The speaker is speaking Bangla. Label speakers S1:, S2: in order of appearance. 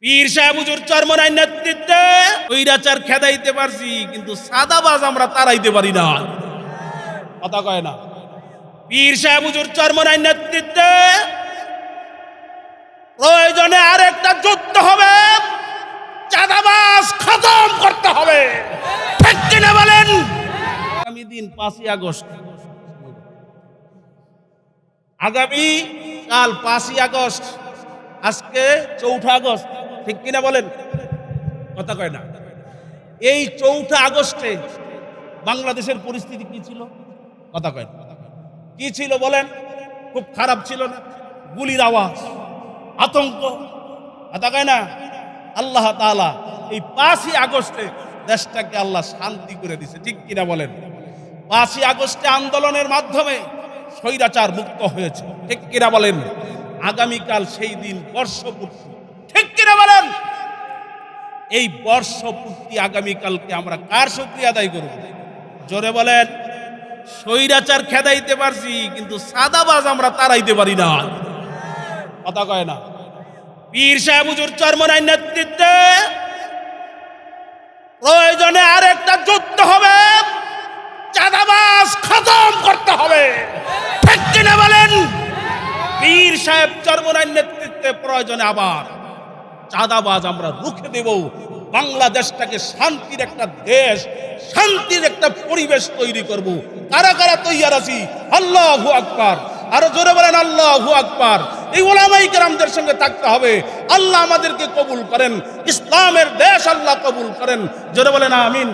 S1: পীর সাহেব হুজুর চরমনাই নেতৃত্বে স্বৈরাচার খেদাইতে পারছি, কিন্তু সাদাবাজ আমরা তাড়াইতে পারি না। কথা কয় না। পীর সাহেব হুজুর চরমনাই নেতৃত্বে প্রয়োজনে আরেকটা যুদ্ধ হবে, চাঁদাবাজ খতম করতে হবে। ঠিক কিনা বলেন? আগামী দিন 5ই আগস্ট, আগামী কাল 5ই আগস্ট, আজকে 4 আগস্ট। ঠিক কিনা বলেন? কথা কয় না। এই 4 আগস্টে বাংলাদেশের পরিস্থিতি কি ছিল? কথা কয় না। কি ছিল বলেন? খুব খারাপ ছিল না? গুলির আওয়াজ, আতঙ্ক। কথা কয় না। আল্লাহ তাআলা এই 5ই আগস্টে দেশটাকে আল্লাহ শান্তি করে দিয়েছে। ঠিক কিনা বলেন? 5ই আগস্টে আন্দোলনের মাধ্যমে স্বৈরাচার মুক্ত হয়েছে। ঠিক কিনা বলেন? আগামীকাল সেই দিন বর্ষপূর্তি। ঠিক কিনা বলেন? এই বর্ষপূর্তি আগামীকালকে আমরা কার শুকরিয়া আদায় করব? জোরে বলেন। স্বৈরাচার খেদাইতে পারছি, কিন্তু সাদাবাজ আমরা তাড়াইতে পারি না। কথা কয় না। পীর সাহেব হুজুর চরমনাই নেতৃত্বে প্রয়োজনে আরেকটা যুদ্ধ হবে, চাঁদাবাজ খতম করতে হবে। ঠিক কিনা বলেন? পীর সাহেব চরমনাই নেতৃত্বে প্রয়োজনে আবার চাঁদাবাজ আমরা রুখে দেব। বাংলাদেশটাকে শান্তির একটা দেশ, শান্তির একটা পরিবেশ তৈরি করব। কারা কারা তৈয়ার আছি? আল্লাহু আকবার। আরো জোরে বলেন আল্লাহু আকবার। এই উলামায়ে কেরামদের সঙ্গে থাকতে হবে। আল্লাহ আমাদেরকে কবুল করেন, ইসলামের দেশ আল্লাহ কবুল করেন। জোরে বলেন আমিন।